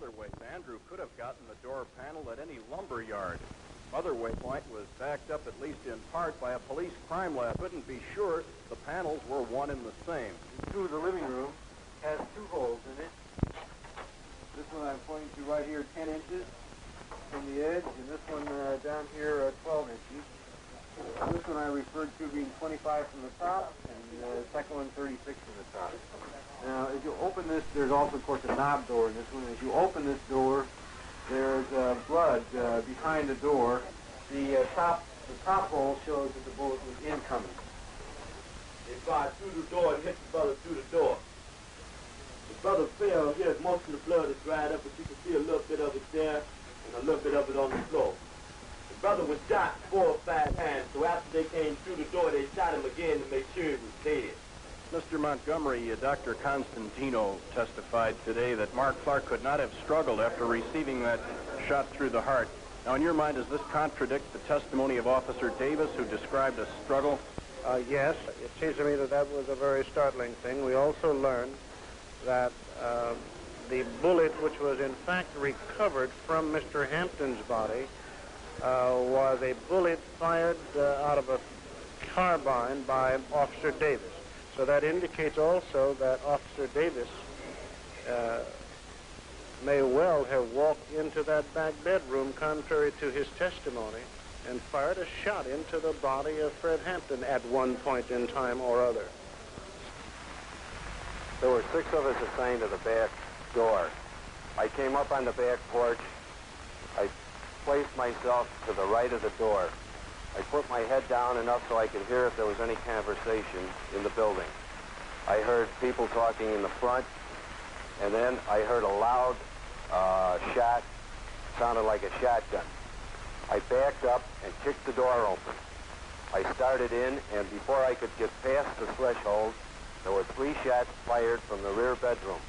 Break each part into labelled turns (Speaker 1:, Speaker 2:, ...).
Speaker 1: other ways. Andrew could have gotten the door panel at any lumber yard. Other waypoint was backed up, at least in part, by a police crime lab. Couldn't be sure the panels were one and the same.
Speaker 2: Through the living room has two holes in it. This one I'm pointing to right here, 10 inches from the edge, and this one down here, 12 inches. This one I referred to being 25 from the top, and the second one 36 from the top. Now, as you open this, there's also, of course, a knob door in this one. As you open this door, there's blood behind the door. The top hole shows that the bullet was incoming.
Speaker 3: They fired through the door and hit the brother through the door. The brother fell here. Most of the blood is dried up, but you can see a little bit of it there and a little bit of it on the floor. The brother was shot 4 or 5 times, so after they came through the door, they shot him again to make sure he was dead.
Speaker 1: Mr. Montgomery, Dr. Constantino testified today that Mark Clark could not have struggled after receiving that shot through the heart. Now, in your mind, does this contradict the testimony of Officer Davis, who described a struggle?
Speaker 4: Yes, it seems to me that that was a very startling thing. We also learned that the bullet, which was in fact recovered from Mr. Hampton's body, was a bullet fired out of a carbine by Officer Davis. So that indicates also that Officer Davis may well have walked into that back bedroom, contrary to his testimony, and fired a shot into the body of Fred Hampton at one point in time or other.
Speaker 2: There were 6 of us assigned to the back door. I came up on the back porch. I placed myself to the right of the door. I put my head down enough so I could hear if there was any conversation in the building. I heard people talking in the front, and then I heard a loud shot, sounded like a shotgun. I backed up and kicked the door open. I started in, and before I could get past the threshold, there were 3 shots fired from the rear bedroom.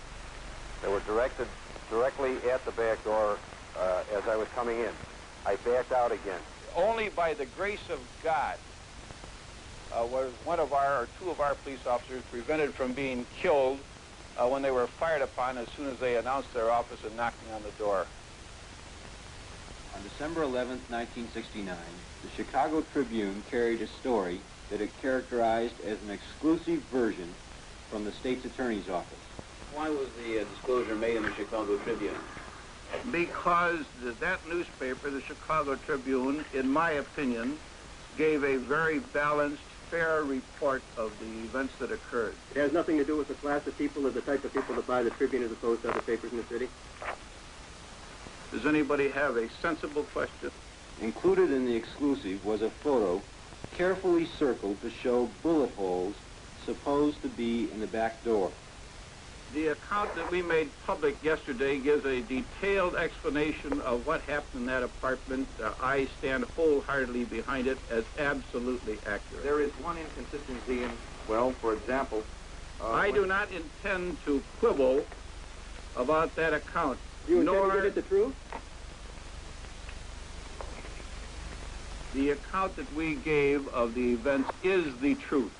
Speaker 2: They were directed directly at the back door as I was coming in. I backed out again.
Speaker 5: Only by the grace of God was one of our, or 2 of our police officers prevented from being killed when they were fired upon as soon as they announced their office and knocking on the door.
Speaker 6: On December 11, 1969, the Chicago Tribune carried a story that it characterized as an exclusive version from the state's attorney's office.
Speaker 7: Why was the disclosure made in the Chicago Tribune?
Speaker 5: Because that newspaper, the Chicago Tribune, in my opinion, gave a very balanced, fair report of the events that occurred.
Speaker 7: It has nothing to do with the class of people or the type of people that buy the Tribune as opposed to other papers in the city?
Speaker 5: Does anybody have a sensible question?
Speaker 6: Included in the exclusive was a photo carefully circled to show bullet holes supposed to be in the back door.
Speaker 5: The account that we made public yesterday gives a detailed explanation of what happened in that apartment. I stand wholeheartedly behind it as absolutely accurate.
Speaker 2: There is one inconsistency in, well, for example...
Speaker 5: I do not intend to quibble about that account.
Speaker 7: You intend to get the truth?
Speaker 5: The account that we gave of the events is the truth.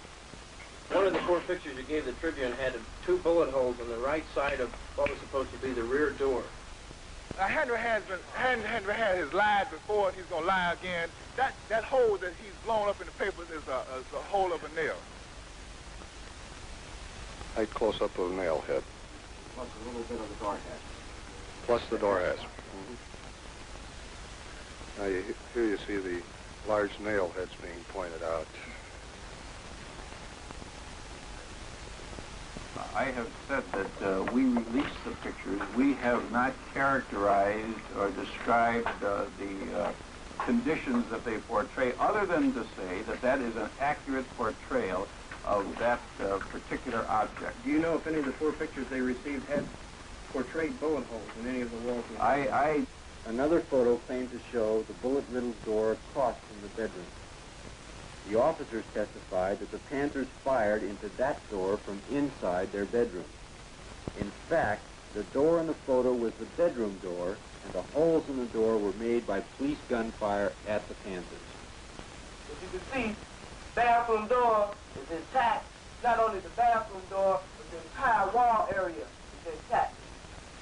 Speaker 7: One of the 4 pictures you gave the Tribune had 2 bullet holes on the right side of what was supposed to be the rear door.
Speaker 8: Henry had his lied before, and he's going to lie again. That hole that he's blown up in the papers is a hole of a nail.
Speaker 4: A close-up of a nail head.
Speaker 2: Plus a little bit of the door hatch.
Speaker 4: Plus the door hatch. Now, here you see the large nail heads being pointed out.
Speaker 5: I have said that we released the pictures. We have not characterized or described the conditions that they portray, other than to say that that is an accurate portrayal of that particular object.
Speaker 7: Do you know if any of the 4 pictures they received had portrayed bullet holes in any of the walls?
Speaker 6: Another photo claimed to show the bullet-riddled door across from the bedroom. The officers testified that the Panthers fired into that door from inside their bedroom. In fact, the door in the photo was the bedroom door, and the holes in the door were made by police gunfire at the Panthers.
Speaker 3: As you can see, bathroom door is intact. Not only the bathroom door, but the entire wall area is intact.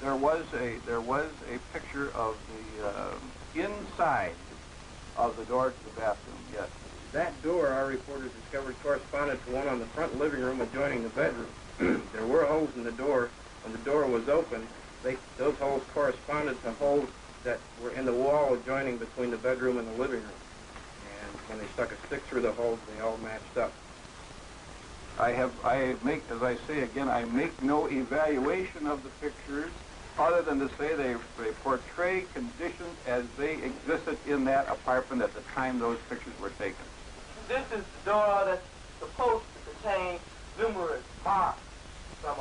Speaker 5: there was a picture of the inside of the door to the bathroom. Yes.
Speaker 7: That door, our reporters discovered, corresponded to one on the front living room adjoining the bedroom. There were holes in the door. When the door was open, those holes corresponded to holes that were in the wall adjoining between the bedroom and the living room. And when they stuck a stick through the holes, they all matched up.
Speaker 5: I make, as I say again, I make no evaluation of the pictures other than to say they portray conditions as they existed in that apartment at the time those pictures were taken.
Speaker 3: This is the door that's supposed to contain numerous marks. Some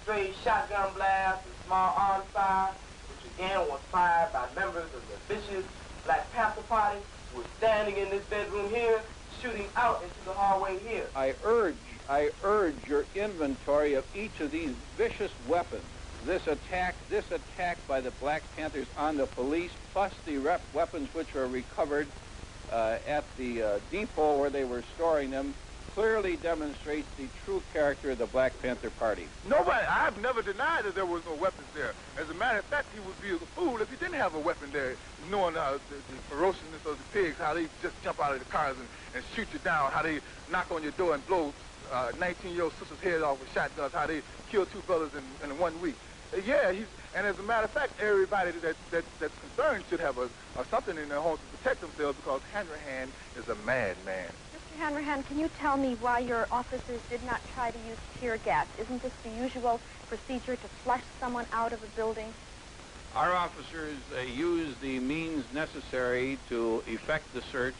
Speaker 3: stray shotgun blasts and small arms fire, which again was fired by members of the vicious Black Panther Party who were standing in this bedroom here, shooting out into the hallway here.
Speaker 5: I urge your inventory of each of these vicious weapons. This attack by the Black Panthers on the police, plus the weapons which were recovered at the depot where they were storing them, clearly demonstrates the true character of the Black Panther Party.
Speaker 8: Nobody, I've never denied that there was no weapons there. As a matter of fact, he would be a fool if he didn't have a weapon there, knowing the ferociousness of the pigs, how they just jump out of the cars and shoot you down, how they knock on your door and blow 19-year-old sister's head off with shotguns, how they kill 2 brothers in 1 week. Yeah, and as a matter of fact, everybody that's concerned should have something in their homes to protect themselves, because Hanrahan is a madman.
Speaker 9: Mr. Hanrahan, can you tell me why your officers did not try to use tear gas? Isn't this the usual procedure to flush someone out of a building?
Speaker 5: Our officers used the means necessary to effect the search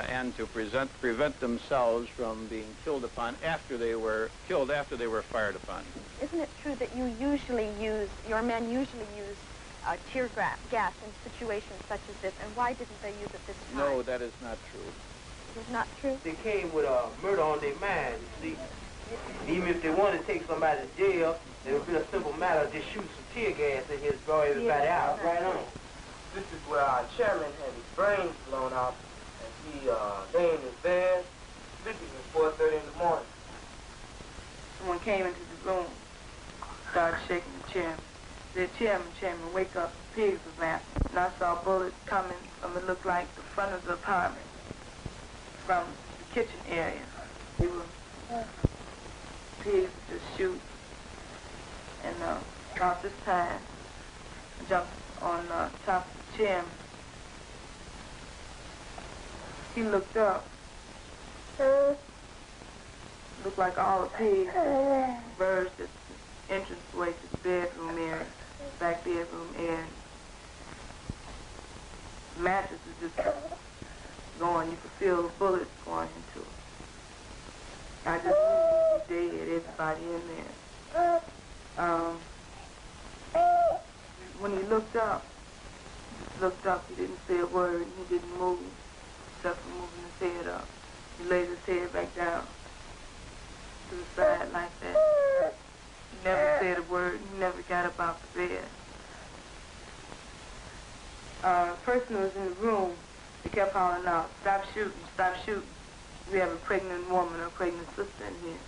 Speaker 5: and to prevent themselves from being killed upon after they were fired upon.
Speaker 9: Isn't it true that your men usually use tear gas in situations such as this, and why didn't they use it this time?
Speaker 5: No, that is not true.
Speaker 9: It is not true?
Speaker 3: They came with murder on their mind, you see. Even if they wanted to take somebody to jail, it would be a simple matter of just shooting some tear gas in here to throw everybody out. Right on. This is where our chairman had his brains blown out, and he lay in his bed, sleeping at 4:30 in the morning.
Speaker 10: Someone came into the room, started shaking the chairman. Said, Chairman, wake up, the pigs was laughing. And I saw bullets coming from, it looked like the front of the apartment, from the kitchen area. They were pigs just shoot. And about this time, I jumped on top of the chairman. He looked up. Looked like all the pigs converged at the entranceway to the bedroom area, back bedroom area. The mattress was just going. You could feel the bullets going into it. I just knew he was dead, everybody in there. When he looked up, he didn't say a word, and he didn't move, except for moving his head up. He laid his head back down to the side like that. He never said a word, he never got up out the bed. The person who was in the room, they kept hollering out, stop shooting, stop shooting. We have a pregnant woman or a pregnant sister in here.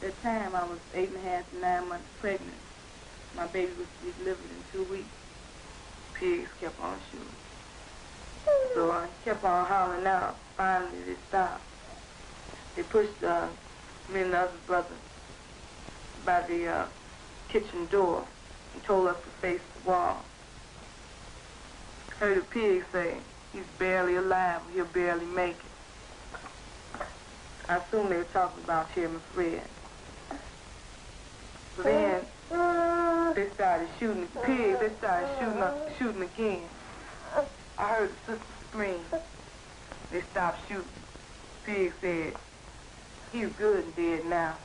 Speaker 10: At that time, I was 8.5 to 9 months pregnant. My baby was to be delivered in 2 weeks. Pigs kept on shooting. So I kept on hollering out. Finally, they stopped. They pushed me and the other brother by the kitchen door and told us to face the wall. Heard a pig say, he's barely alive, he'll barely make it. I assume they were talking about Chairman Fred. So then, they started shooting the pigs. They started shooting again. I heard the sister scream. They stopped shooting. Pig said, he's good and dead now.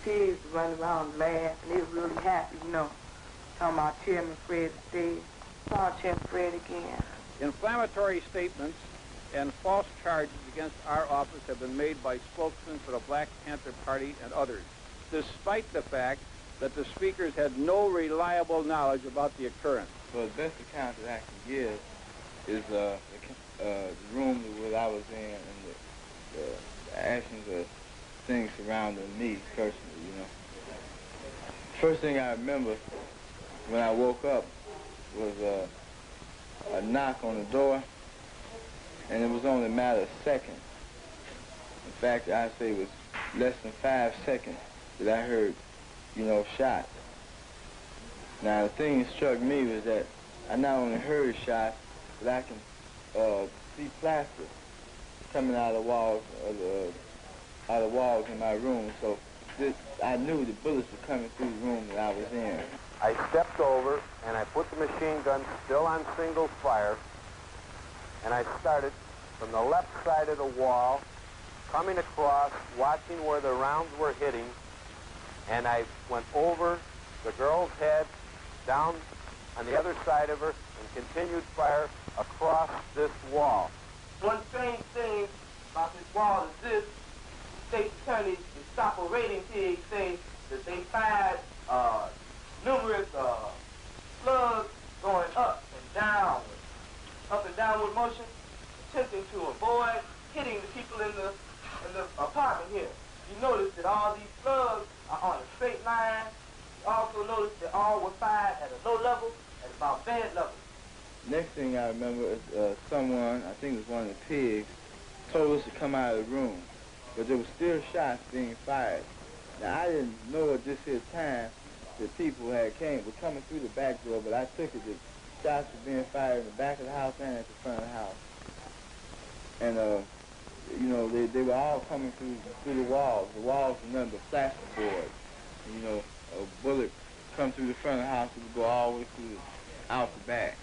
Speaker 10: Pigs were running around and laughing. They were really happy, you know. Talking about Chairman Fred is dead. Saw Chairman Fred again.
Speaker 5: Inflammatory statements and false charges against our office have been made by spokesmen for the Black Panther Party and others, despite the fact that the speakers had no reliable knowledge about the occurrence.
Speaker 11: Well, the best account that I can give is the room that I was in and the actions of things surrounding me personally, you know. first thing I remember when I woke up was a knock on the door, and it was only a matter of seconds. In fact, I'd say it was less than 5 seconds that I heard, shots. Now, the thing that struck me was that I not only heard shots, but I can see plaster coming out of the walls in my room. So I knew the bullets were coming through the room that I was in.
Speaker 2: I stepped over and I put the machine gun still on single fire, and I started from the left side of the wall, coming across, watching where the rounds were hitting, and I went over the girl's head, down on the other side of her, and continued fire across this wall.
Speaker 3: One strange thing about this wall is this: state attorneys, the stopper rating pigs say that they fired numerous slugs going up and downward motion, attempting to avoid hitting the people in the apartment here. You notice that all these slugs are on a straight line. You also notice that all were fired at a low level, at about bed level.
Speaker 11: Next thing I remember is someone, I think it was one of the pigs, told us to come out of the room, but there were still shots being fired. Now, I didn't know at this here time that people were coming through the back door, but I took it that shots were being fired in the back of the house and at the front of the house. And, they were all coming through the walls. The walls were nothing but plasterboard. A bullet come through the front of the house, it would go all the way out the back.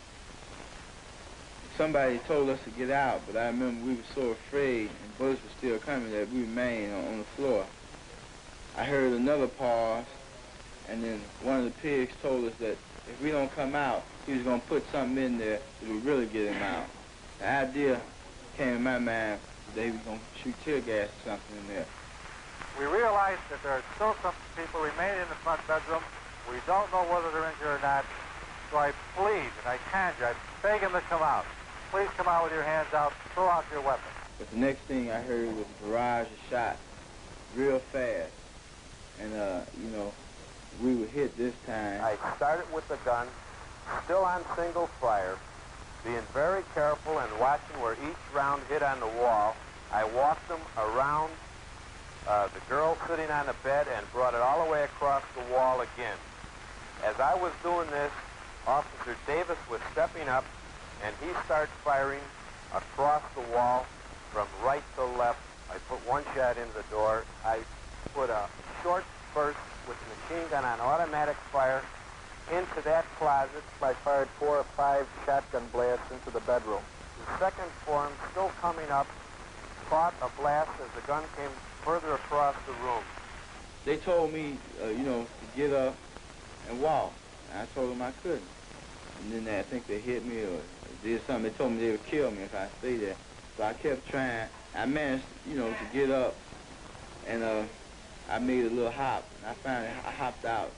Speaker 11: Somebody told us to get out, but I remember we were so afraid and bullets were still coming that we remained on the floor. I heard another pause, and then one of the pigs told us that if we don't come out, he was going to put something in there that would really get him out. The idea came in my mind that he was going to shoot tear gas or something in there.
Speaker 4: We realize that there are still some people remaining in the front bedroom. We don't know whether they're injured or not, so I plead and I conjure, I beg them to come out. Please come out with your hands out, throw out your weapons.
Speaker 11: But the next thing I heard was a barrage of shots, real fast. And, we were hit this time.
Speaker 2: I started with the gun, still on single fire, being very careful and watching where each round hit on the wall. I walked them around the girl sitting on the bed and brought it all the way across the wall again. As I was doing this, Officer Davis was stepping up, and he started firing across the wall from right to left. I put one shot into the door. I put a short burst with the machine gun on automatic fire into that closet. I fired 4 or 5 shotgun blasts into the bedroom. The second form, still coming up, caught a blast as the gun came further across the room.
Speaker 11: They told me, to get up and walk. And I told them I couldn't. And then I think they hit me or did something. They told me they would kill me if I stayed there. So I kept trying. I managed, to get up, and I made a little hop. And I hopped out,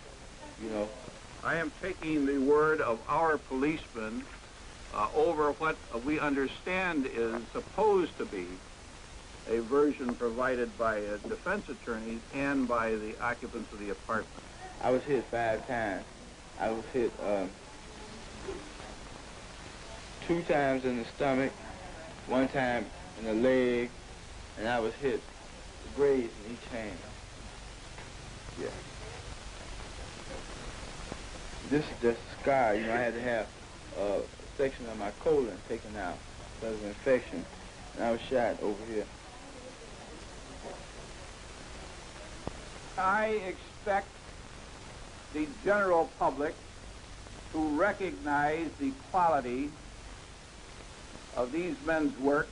Speaker 5: I am taking the word of our policemen over what we understand is supposed to be a version provided by defense attorneys and by the occupants of the apartment.
Speaker 11: I was hit 5 times. I was hit 2 times in the stomach, 1 time in the leg, and I was hit grazed in each hand. Yeah. This is just a scar. I had to have a section of my colon taken out because of infection, and I was shot over here.
Speaker 5: I expect the general public to recognize the quality of these men's work,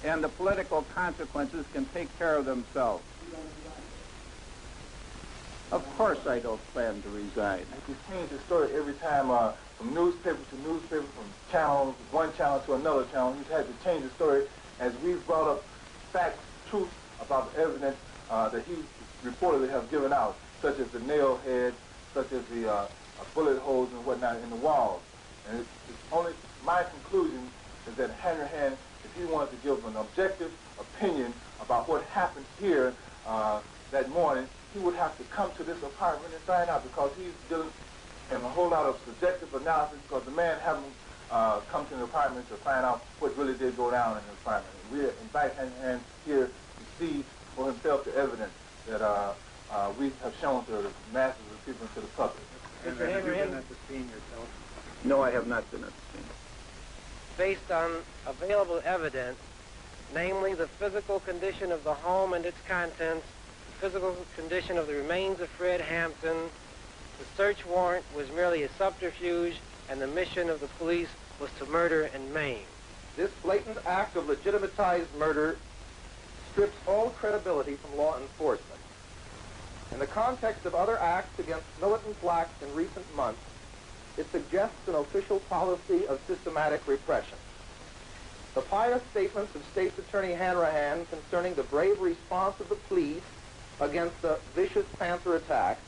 Speaker 5: and the political consequences can take care of themselves. Of course I don't plan to resign.
Speaker 8: You change the story every time from newspaper to newspaper, from channel, one channel to another channel. You've had to change the story as we've brought up facts, truth about the evidence that he reportedly have given out, such as the nail heads, such as the bullet holes and whatnot in the walls. And it's only my conclusion is that Hanrahan, if he wanted to give an objective opinion about what happened here that morning, he would have to come to this apartment and find out, because he's dealing in a whole lot of subjective analysis, because the man haven't come to the apartment to find out what really did go down in the apartment. And we invite him here to see for himself the evidence that we have shown to the masses of people and to the public.
Speaker 4: And have you been at the scene yourself?
Speaker 5: No, I have not been at the scene.
Speaker 12: Based on available evidence, namely the physical condition of the home and its contents, the physical condition of the remains of Fred Hampton, the search warrant was merely a subterfuge, and the mission of the police was to murder and maim.
Speaker 13: This blatant act of legitimatized murder strips all credibility from law enforcement. In the context of other acts against militant blacks in recent months, it suggests an official policy of systematic repression. The pious statements of State's Attorney Hanrahan concerning the brave response of the police against the vicious Panther attack,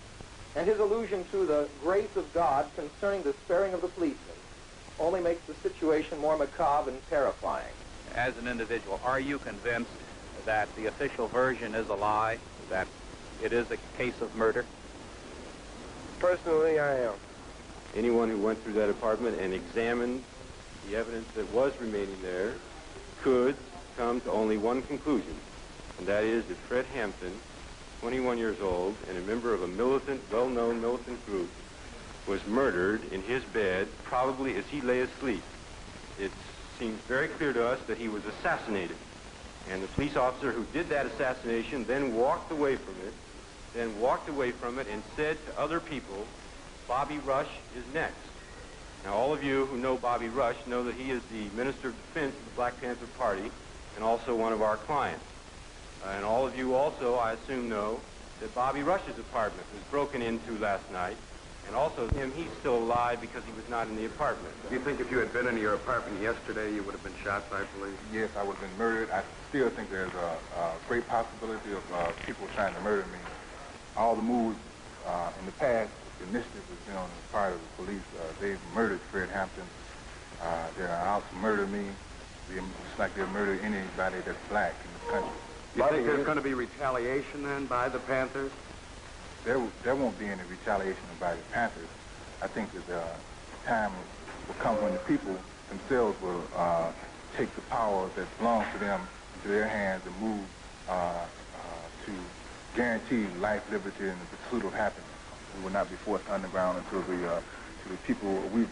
Speaker 13: and his allusion to the grace of God concerning the sparing of the policemen, only makes the situation more macabre and terrifying.
Speaker 14: As an individual, are you convinced that the official version is a lie, that it is a case of murder?
Speaker 12: Personally, I am.
Speaker 6: Anyone who went through that apartment and examined the evidence that was remaining there could come to only one conclusion, and that is that Fred Hampton, 21 years old and a member of a militant, well-known militant group, was murdered in his bed, probably as he lay asleep. It seems very clear to us that he was assassinated, and the police officer who did that assassination then walked away from it and said to other people, Bobby Rush is next. Now, all of you who know Bobby Rush know that he is the Minister of Defense of the Black Panther Party and also one of our clients. And all of you also, I assume, know that Bobby Rush's apartment was broken into last night, and also he's still alive because he was not in the apartment.
Speaker 1: Do you think if you had been in your apartment yesterday, you would have been shot by police?
Speaker 8: Yes, I would have been murdered. I still think there's a great possibility of people trying to murder me. All the moves in the past, the initiative has been on the part of the police. They've murdered Fred Hampton. They're out to murder me. It's like they'll murder anybody that's black in this country.
Speaker 1: Do you think there's going to be retaliation then by the Panthers?
Speaker 8: There won't be any retaliation by the Panthers. I think that the time will come when the people themselves will take the power that belongs to them into their hands and move to guarantee life, liberty, and the pursuit of happiness. We will not be forced underground until the people, we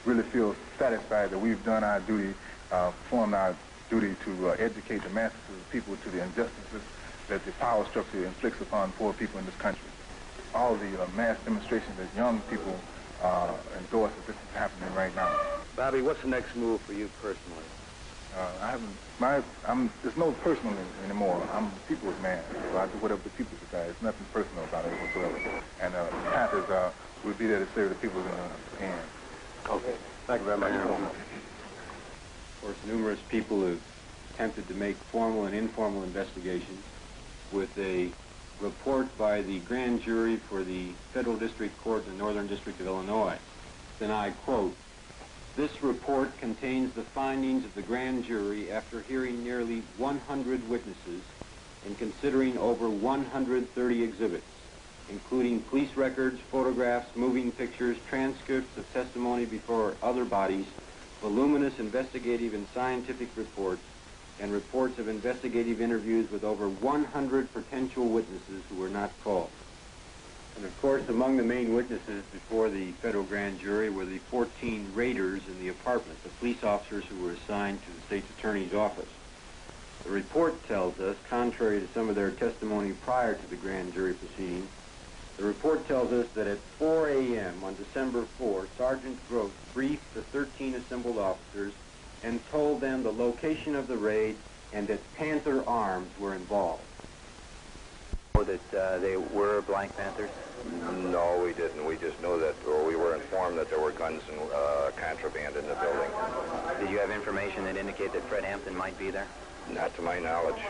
Speaker 8: really feel satisfied that we've done our duty, performed our duty to educate the masses of the people to the injustices that the power structure inflicts upon poor people in this country. All the mass demonstrations that young people endorse that this is happening right now.
Speaker 1: Bobby, what's the next move for you personally?
Speaker 8: There's no personal anymore. I'm a people's man, so I do whatever the people decide. There's nothing personal about it whatsoever. And the Panthers will be there to serve the people in the end.
Speaker 1: Okay. Thank you very much.
Speaker 6: Of course, numerous people have attempted to make formal and informal investigations with a report by the grand jury for the Federal District Court in the Northern District of Illinois. Then I quote, "This report contains the findings of the grand jury after hearing nearly 100 witnesses and considering over 130 exhibits, including police records, photographs, moving pictures, transcripts of testimony before other bodies, voluminous investigative and scientific reports, and reports of investigative interviews with over 100 potential witnesses who were not called." And of course, among the main witnesses before the federal grand jury were the 14 raiders in the apartment, the police officers who were assigned to the state's attorney's office. The report tells us, contrary to some of their testimony prior to the grand jury proceedings, the report tells us that at 4 a.m. on December 4, Sergeant Gross briefed the 13 assembled officers and told them the location of the raid and that Panther arms were involved.
Speaker 14: That they were Black Panthers?
Speaker 2: No, we didn't. We just knew that, or we were informed that there were guns and contraband in the building.
Speaker 14: Did you have information that indicated that Fred Hampton might be there?
Speaker 2: Not to my knowledge.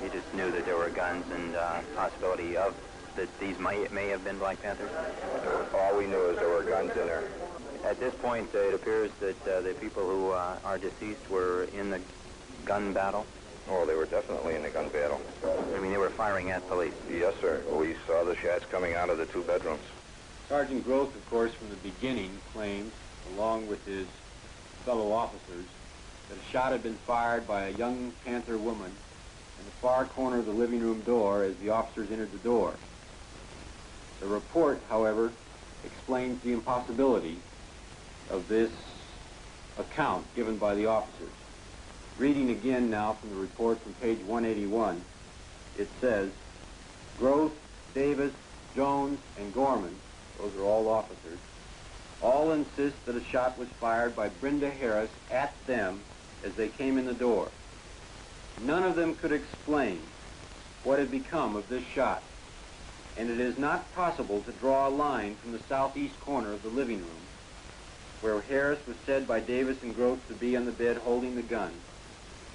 Speaker 14: You just knew that there were guns and possibility of that these may have been Black Panthers?
Speaker 2: All we knew is there were guns in there.
Speaker 14: At this point, it appears that the people who are deceased were in the gun battle.
Speaker 2: Oh, they were definitely in a gun battle.
Speaker 15: You mean they were firing at police?
Speaker 2: Yes, sir. We saw the shots coming out of the two bedrooms.
Speaker 6: Sergeant Groth, of course, from the beginning claimed, along with his fellow officers, that a shot had been fired by a young Panther woman in the far corner of the living room door as the officers entered the door. The report, however, explains the impossibility of this account given by the officers. Reading again now from the report from page 181, it says, Groth, Davis, Jones, and Gorman, those are all officers, all insist that a shot was fired by Brenda Harris at them as they came in the door. None of them could explain what had become of this shot, and it is not possible to draw a line from the southeast corner of the living room, where Harris was said by Davis and Groth to be on the bed holding the gun,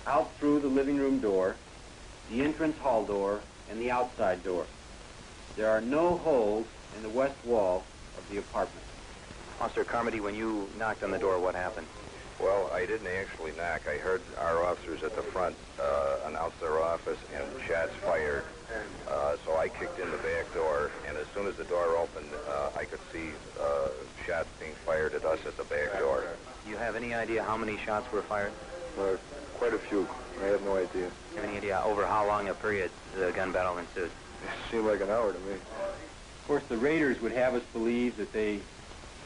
Speaker 6: out through the living room door, the entrance hall door, and the outside door. There are no holes in the west wall of the apartment.
Speaker 15: Officer Carmody, when you knocked on the door, what happened?
Speaker 2: Well, I didn't actually knock. I heard our officers at the front announce their office and shots fired. So I kicked in the back door, and as soon as the door opened, I could see shots being fired at us at the back door.
Speaker 15: Do you have any idea how many shots were fired?
Speaker 2: Quite a few. I have no idea.
Speaker 15: Do you have any idea over how long a period the gun battle ensued?
Speaker 2: It seemed like an hour to me.
Speaker 6: Of course, the raiders would have us believe that they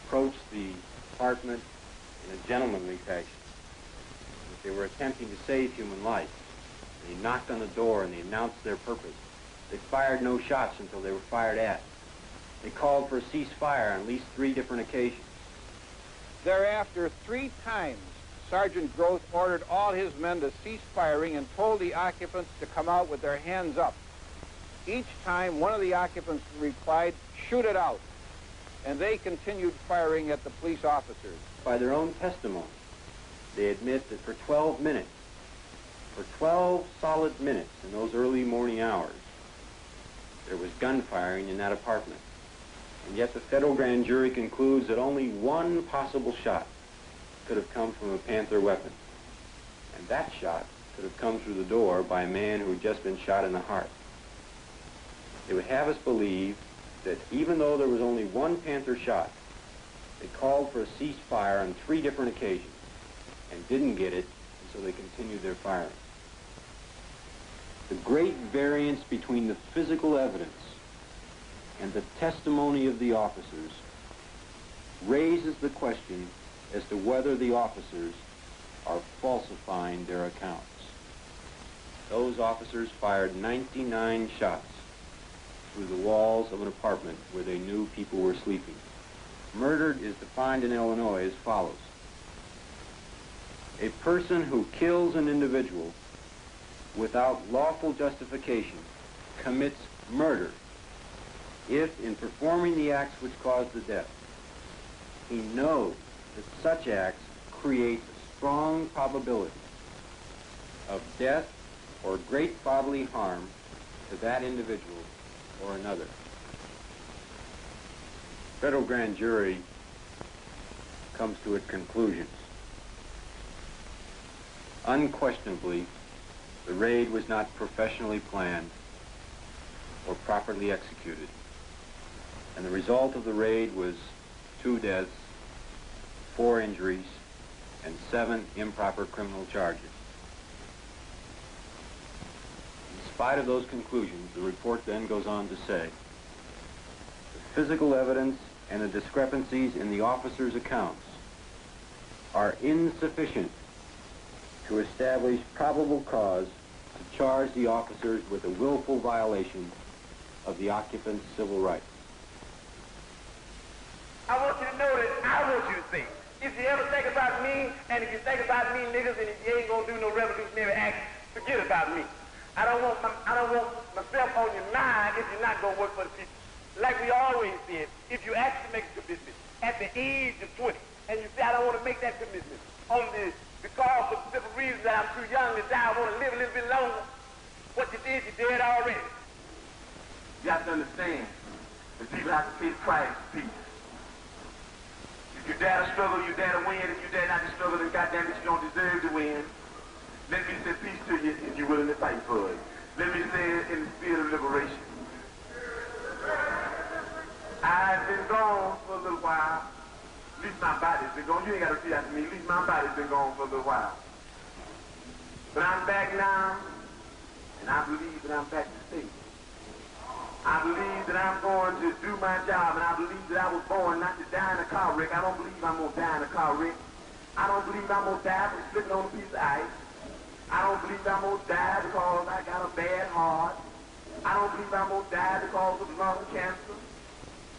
Speaker 6: approached the apartment in a gentlemanly fashion, that they were attempting to save human life. They knocked on the door and they announced their purpose. They fired no shots until they were fired at. They called for a ceasefire on at least 3 different occasions.
Speaker 5: Thereafter, 3 times, Sergeant Groth ordered all his men to cease firing and told the occupants to come out with their hands up. Each time, one of the occupants replied, "Shoot it out," and they continued firing at the police officers.
Speaker 6: By their own testimony, they admit that for 12 minutes, for 12 solid minutes in those early morning hours, there was gunfiring in that apartment. And yet the federal grand jury concludes that only one possible shot could have come from a Panther weapon. And that shot could have come through the door by a man who had just been shot in the heart. They would have us believe that even though there was only one Panther shot, they called for a ceasefire on 3 different occasions and didn't get it, and so they continued their firing. The great variance between the physical evidence and the testimony of the officers raises the question as to whether the officers are falsifying their accounts. Those officers fired 99 shots through the walls of an apartment where they knew people were sleeping. Murder is defined in Illinois as follows. A person who kills an individual without lawful justification commits murder if, in performing the acts which caused the death, he knows that such acts create a strong probability of death or great bodily harm to that individual or another. Federal grand jury comes to its conclusions. Unquestionably, the raid was not professionally planned or properly executed, and the result of the raid was 2 deaths, 4 injuries, and 7 improper criminal charges. In spite of those conclusions, the report then goes on to say, the physical evidence and the discrepancies in the officers' accounts are insufficient to establish probable cause to charge the officers with a willful violation of the occupant's civil rights.
Speaker 3: I want you to know that I want you to think. If you ever think about me, and if you think about me, niggas, and if you ain't gonna do no revolutionary act, forget about me. I don't want myself on your mind if you're not gonna work for the people. Like we always said, if you actually make a commitment at the age of 20, and you say, I don't want to make that commitment because of the simple reason that I'm too young to die, I want to live a little bit longer, what you did, you did already.
Speaker 16: You have to understand that people have to pay the price for peace. If you dare to struggle, you dare to win. If you dare not to struggle, then goddamn it, you don't deserve to win. Let me say peace to you if you're willing to fight for it. Let me say it in the spirit of liberation. I've been gone for a little while. At least my body's been gone. You ain't got to repeat after me. At least my body's been gone for a little while. But I'm back now, and I believe that I'm back to stay. I believe that I'm going to do my job, and I believe that I was born not to die in a car wreck. I don't believe I'm going to die in a car wreck. I don't believe I'm going to die from slipping on a piece of ice. I don't believe I'm going to die because I got a bad heart. I don't believe I'm going to die because of lung cancer.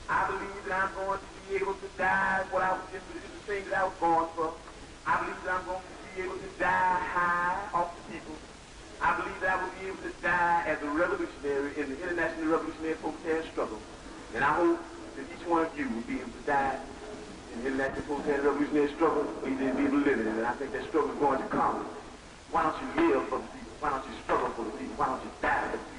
Speaker 16: I believe that I'm going to be able to die what I was just the thing that I was born for. I believe that I'm going to be able to die high off the people. I believe that I will be able to die as a revolutionary in the international revolutionary protest struggle. And I hope that each one of you will be able to die in the international protest revolutionary struggle, or you didn't be able to live in it. And I think that struggle is going to come. Why don't you live for the people? Why don't you struggle for the people? Why don't you die for the people?